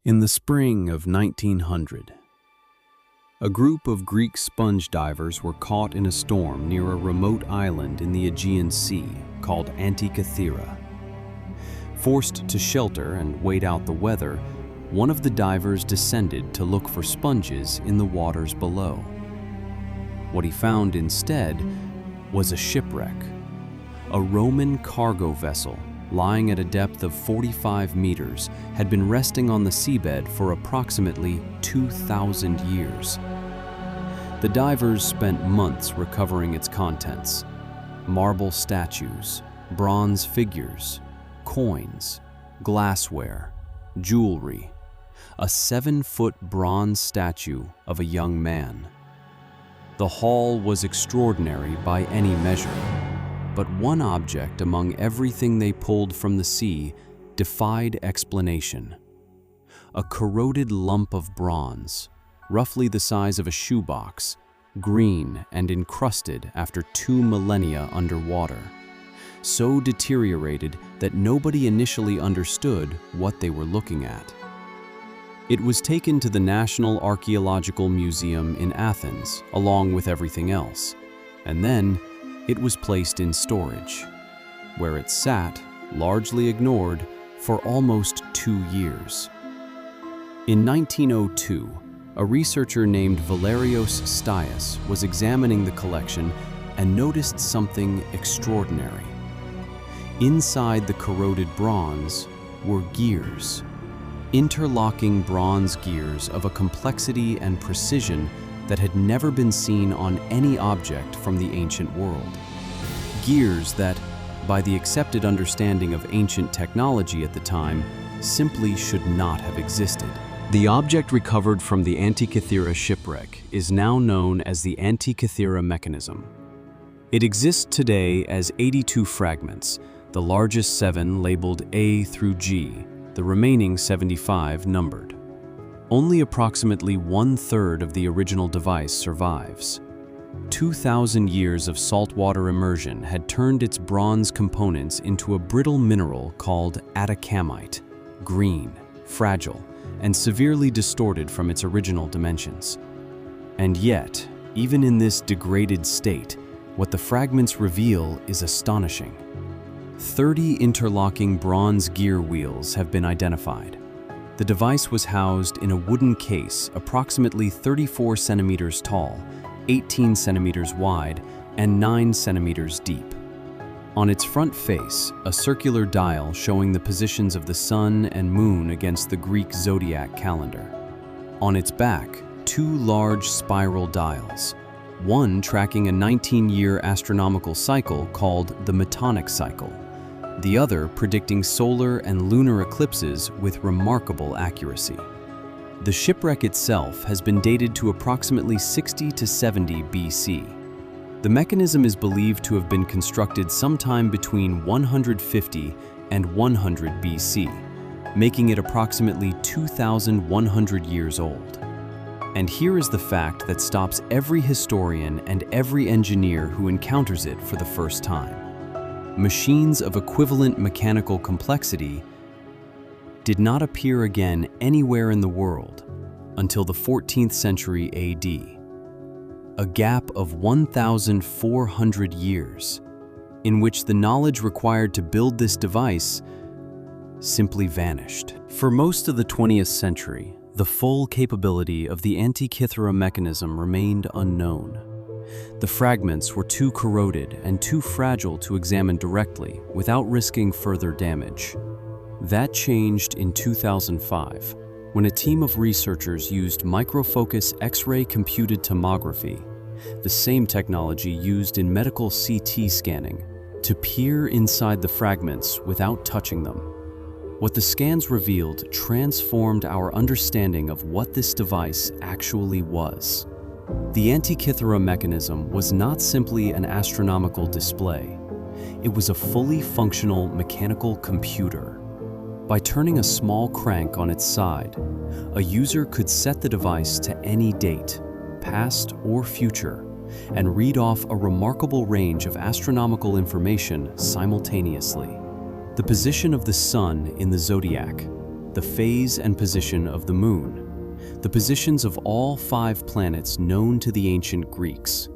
In the spring of 1900, a group of Greek sponge divers were caught in a storm near a remote island in the Aegean Sea called Antikythera. Forced to shelter and wait out the weather, one of the divers descended to look for sponges in the waters below. What he found instead was a shipwreck. A Roman cargo vessel lying at a depth of 45 meters had been resting on the seabed for approximately 2,000 years. The divers spent months recovering its contents: marble statues, bronze figures, coins, glassware, jewelry, a 7-foot bronze statue of a young man. The haul was extraordinary by any measure, but one object among everything they pulled from the sea defied explanation. A corroded lump of bronze, roughly the size of a shoebox, green and encrusted after 2 millennia underwater, so deteriorated that nobody initially understood what they were looking at. It was taken to the National Archaeological Museum in Athens, along with everything else, and then it was placed in storage, where it sat, largely ignored, for almost 2 years. In 1902, a researcher named Valerios Stias was examining the collection and noticed something extraordinary. Inside the corroded bronze were gears, interlocking bronze gears of a complexity and precision that had never been seen on any object from the ancient world. Gears that, by the accepted understanding of ancient technology at the time, simply should not have existed. The object recovered from the Antikythera shipwreck is now known as the Antikythera Mechanism. It exists today as 82 fragments, the largest 7 labeled A through G, the remaining 75 numbered. Only approximately 1/3 of the original device survives. 2,000 years of saltwater immersion had turned its bronze components into a brittle mineral called atacamite, green, fragile, and severely distorted from its original dimensions. And yet, even in this degraded state, what the fragments reveal is astonishing. 30 interlocking bronze gear wheels have been identified. The device was housed in a wooden case approximately 34 centimeters tall, 18 centimeters wide, and 9 centimeters deep. On its front face, a circular dial showing the positions of the sun and moon against the Greek zodiac calendar. On its back, 2 large spiral dials, one tracking a 19-year astronomical cycle called the Metonic cycle, the other predicting solar and lunar eclipses with remarkable accuracy. The shipwreck itself has been dated to approximately 60 to 70 BC. The mechanism is believed to have been constructed sometime between 150 and 100 BC, making it approximately 2,100 years old. And here is the fact that stops every historian and every engineer who encounters it for the first time. Machines of equivalent mechanical complexity did not appear again anywhere in the world until the 14th century AD. A gap of 1,400 years in which the knowledge required to build this device simply vanished. For most of the 20th century, the full capability of the Antikythera mechanism remained unknown. The fragments were too corroded and too fragile to examine directly without risking further damage. That changed in 2005, when a team of researchers used microfocus X-ray computed tomography, the same technology used in medical CT scanning, to peer inside the fragments without touching them. What the scans revealed transformed our understanding of what this device actually was. The Antikythera mechanism was not simply an astronomical display. It was a fully functional mechanical computer. By turning a small crank on its side, a user could set the device to any date, past or future, and read off a remarkable range of astronomical information simultaneously. The position of the sun in the zodiac, the phase and position of the moon, the positions of all 5 planets known to the ancient Greeks: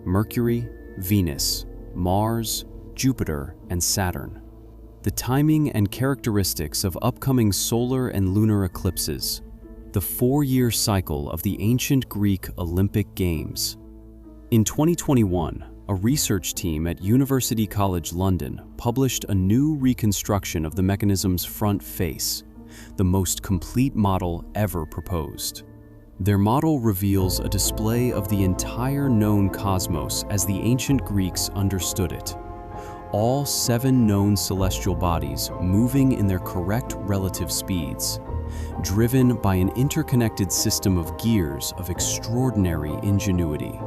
Mercury, Venus, Mars, Jupiter, and Saturn, the timing and characteristics of upcoming solar and lunar eclipses, the 4-year cycle of the ancient Greek Olympic Games. In 2021, a research team at University College London published a new reconstruction of the mechanism's front face, the most complete model ever proposed. Their model reveals a display of the entire known cosmos as the ancient Greeks understood it. All 7 known celestial bodies moving in their correct relative speeds, driven by an interconnected system of gears of extraordinary ingenuity.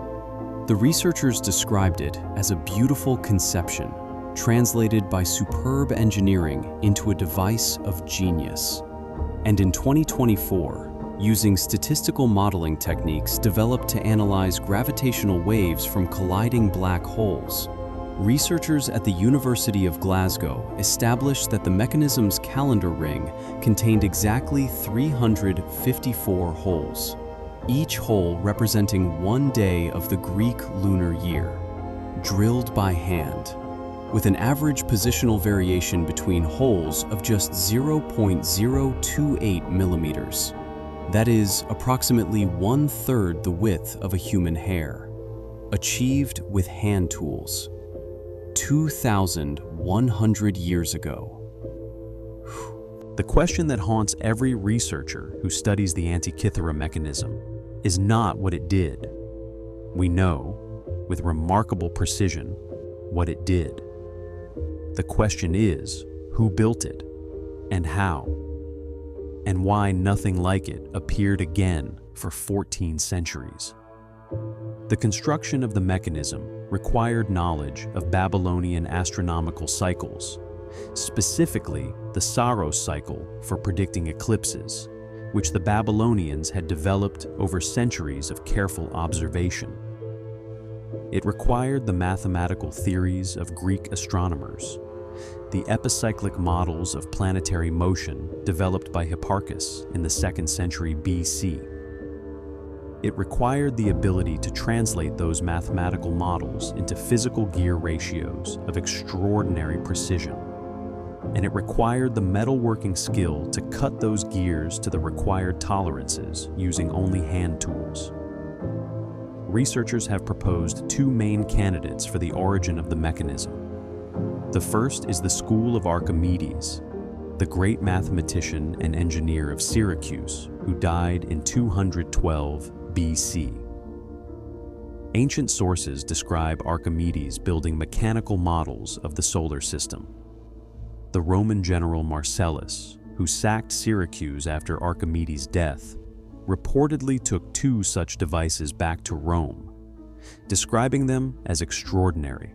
The researchers described it as a beautiful conception, translated by superb engineering into a device of genius. And in 2024, using statistical modeling techniques developed to analyze gravitational waves from colliding black holes, researchers at the University of Glasgow established that the mechanism's calendar ring contained exactly 354 holes, each hole representing 1 day of the Greek lunar year, drilled by hand, with an average positional variation between holes of just 0.028 millimeters. That is approximately 1/3 the width of a human hair, achieved with hand tools. 2,100 years ago. The question that haunts every researcher who studies the Antikythera mechanism is not what it did. We know, with remarkable precision, what it did. The question is, who built it, and how, and why nothing like it appeared again for 14 centuries. The construction of the mechanism required knowledge of Babylonian astronomical cycles, specifically the Saros cycle for predicting eclipses, which the Babylonians had developed over centuries of careful observation. It required the mathematical theories of Greek astronomers, the epicyclic models of planetary motion developed by Hipparchus in the 2nd century BC. It required the ability to translate those mathematical models into physical gear ratios of extraordinary precision. And it required the metalworking skill to cut those gears to the required tolerances using only hand tools. Researchers have proposed 2 main candidates for the origin of the mechanism. The first is the school of Archimedes, the great mathematician and engineer of Syracuse, who died in 212 BC. Ancient sources describe Archimedes building mechanical models of the solar system. The Roman general Marcellus, who sacked Syracuse after Archimedes' death, reportedly took 2 such devices back to Rome, describing them as extraordinary.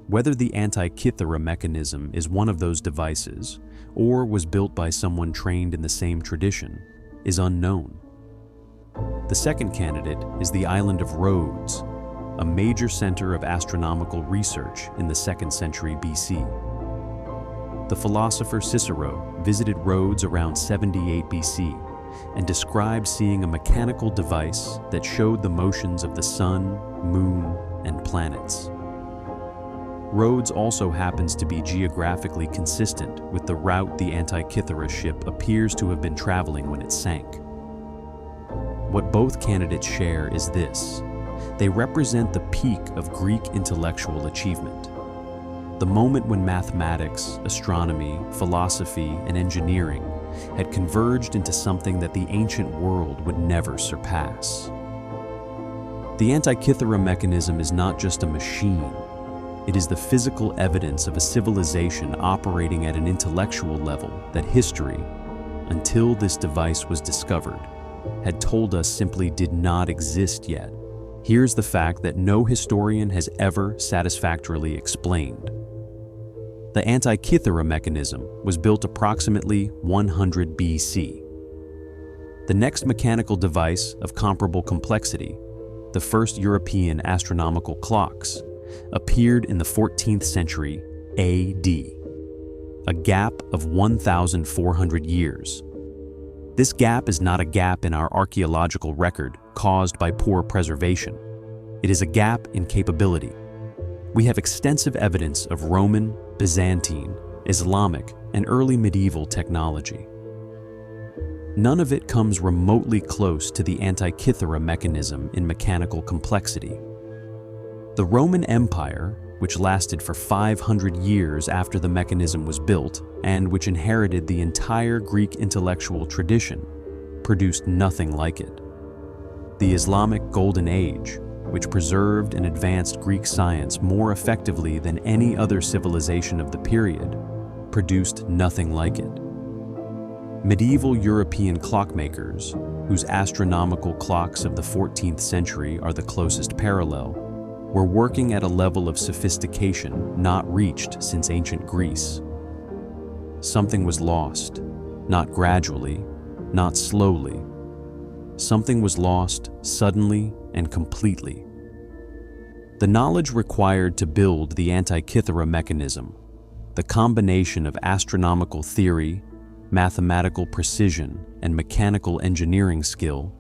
Whether the Antikythera mechanism is one of those devices or was built by someone trained in the same tradition is unknown. The second candidate is the island of Rhodes, a major center of astronomical research in the 2nd century BC. The philosopher Cicero visited Rhodes around 78 BC and described seeing a mechanical device that showed the motions of the sun, moon, and planets. Rhodes also happens to be geographically consistent with the route the Antikythera ship appears to have been traveling when it sank. What both candidates share is this: they represent the peak of Greek intellectual achievement. The moment when mathematics, astronomy, philosophy, and engineering had converged into something that the ancient world would never surpass. The Antikythera mechanism is not just a machine. It is the physical evidence of a civilization operating at an intellectual level that history, until this device was discovered, had told us simply did not exist yet. Here's the fact that no historian has ever satisfactorily explained. The Antikythera mechanism was built approximately 100 BC. The next mechanical device of comparable complexity, the first European astronomical clocks, appeared in the 14th century AD. a gap of 1,400 years. This gap is not a gap in our archaeological record caused by poor preservation. It is a gap in capability. We have extensive evidence of Roman, Byzantine, Islamic, and early medieval technology. None of it comes remotely close to the Antikythera mechanism in mechanical complexity. The Roman Empire, which lasted for 500 years after the mechanism was built and which inherited the entire Greek intellectual tradition, produced nothing like it. The Islamic Golden Age, which preserved and advanced Greek science more effectively than any other civilization of the period, produced nothing like it. Medieval European clockmakers, whose astronomical clocks of the 14th century are the closest parallel, were working at a level of sophistication not reached since ancient Greece. Something was lost, not gradually, not slowly. Something was lost suddenly and completely. The knowledge required to build the Antikythera mechanism, the combination of astronomical theory, mathematical precision, and mechanical engineering skill,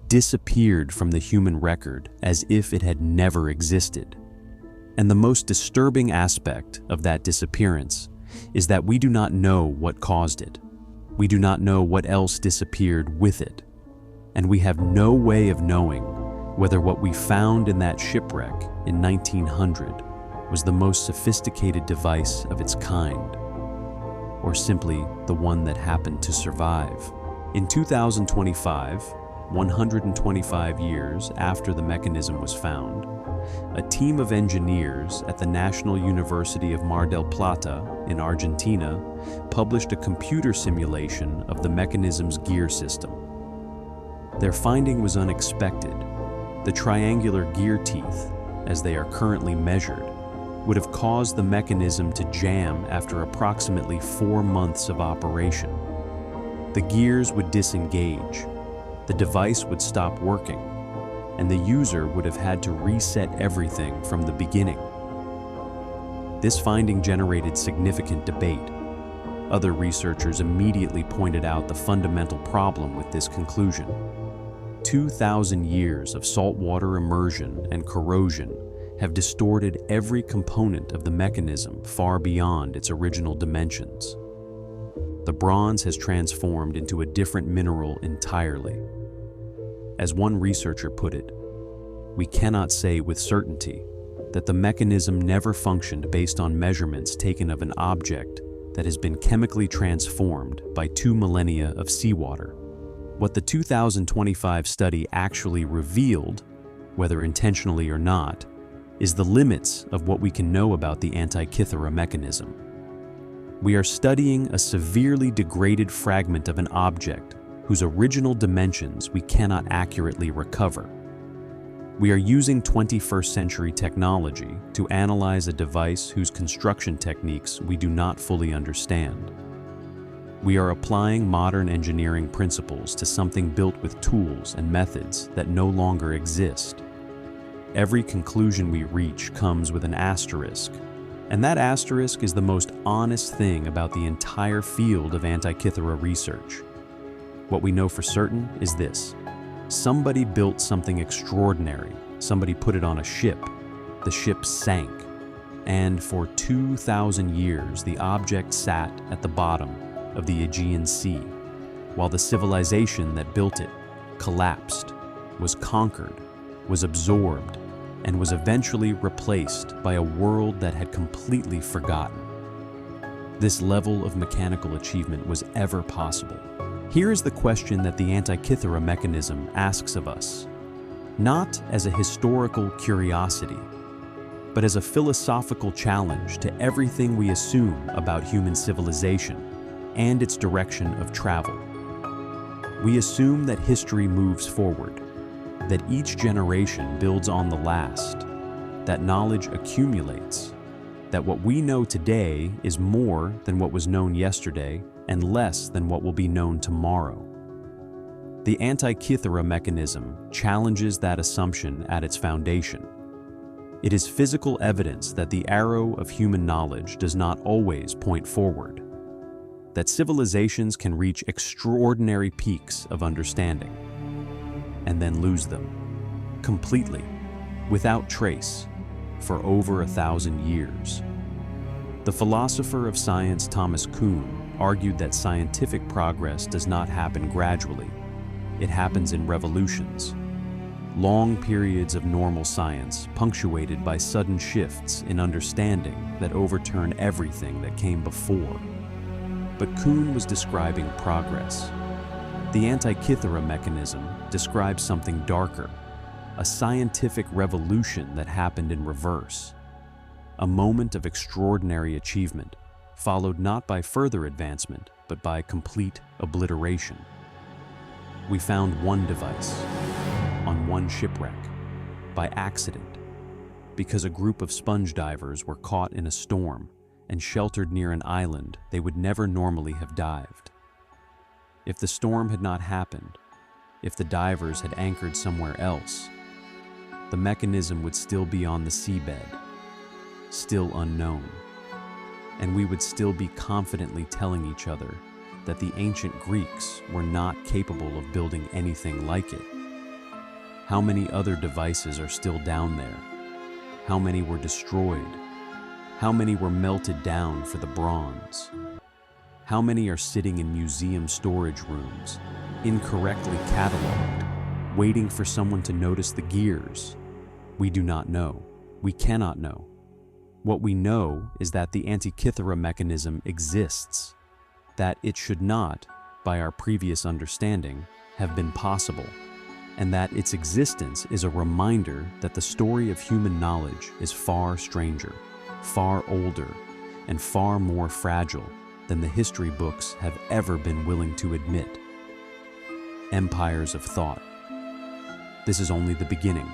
disappeared from the human record as if it had never existed. And the most disturbing aspect of that disappearance is that we do not know what caused it. We do not know what else disappeared with it. And we have no way of knowing whether what we found in that shipwreck in 1900 was the most sophisticated device of its kind, or simply the one that happened to survive. In 2025, 125 years after the mechanism was found, a team of engineers at the National University of Mar del Plata in Argentina published a computer simulation of the mechanism's gear system. Their finding was unexpected. The triangular gear teeth, as they are currently measured, would have caused the mechanism to jam after approximately 4 months of operation. The gears would disengage, the device would stop working, and the user would have had to reset everything from the beginning. This finding generated significant debate. Other researchers immediately pointed out the fundamental problem with this conclusion. 2,000 years of saltwater immersion and corrosion have distorted every component of the mechanism far beyond its original dimensions. The bronze has transformed into a different mineral entirely. As one researcher put it, we cannot say with certainty that the mechanism never functioned based on measurements taken of an object that has been chemically transformed by 2 millennia of seawater. What the 2025 study actually revealed, whether intentionally or not, is the limits of what we can know about the Antikythera mechanism. We are studying a severely degraded fragment of an object whose original dimensions we cannot accurately recover. We are using 21st century technology to analyze a device whose construction techniques we do not fully understand. We are applying modern engineering principles to something built with tools and methods that no longer exist. Every conclusion we reach comes with an asterisk, and that asterisk is the most honest thing about the entire field of Antikythera research. What we know for certain is this: somebody built something extraordinary, somebody put it on a ship, the ship sank, and for 2,000 years the object sat at the bottom of the Aegean Sea, while the civilization that built it collapsed, was conquered, was absorbed, and was eventually replaced by a world that had completely forgotten. This level of mechanical achievement was ever possible. Here is the question that the Antikythera mechanism asks of us, not as a historical curiosity, but as a philosophical challenge to everything we assume about human civilization and its direction of travel. We assume that history moves forward, that each generation builds on the last, that knowledge accumulates, that what we know today is more than what was known yesterday and less than what will be known tomorrow. The Antikythera mechanism challenges that assumption at its foundation. It is physical evidence that the arrow of human knowledge does not always point forward, that civilizations can reach extraordinary peaks of understanding and then lose them completely, without trace, for over 1,000 years. The philosopher of science Thomas Kuhn argued that scientific progress does not happen gradually. It happens in revolutions. Long periods of normal science punctuated by sudden shifts in understanding that overturn everything that came before. But Kuhn was describing progress. The Antikythera Mechanism describes something darker, a scientific revolution that happened in reverse. A moment of extraordinary achievement, followed not by further advancement, but by complete obliteration. We found one device, on one shipwreck, by accident, because a group of sponge divers were caught in a storm and sheltered near an island they would never normally have dived. If the storm had not happened, if the divers had anchored somewhere else, the mechanism would still be on the seabed, still unknown, and we would still be confidently telling each other that the ancient Greeks were not capable of building anything like it. How many other devices are still down there? How many were destroyed? How many were melted down for the bronze? How many are sitting in museum storage rooms, incorrectly cataloged, waiting for someone to notice the gears? We do not know. We cannot know. What we know is that the Antikythera Mechanism exists, that it should not, by our previous understanding, have been possible, and that its existence is a reminder that the story of human knowledge is far stranger, far older, and far more fragile than the history books have ever been willing to admit. Empires of thought. This is only the beginning.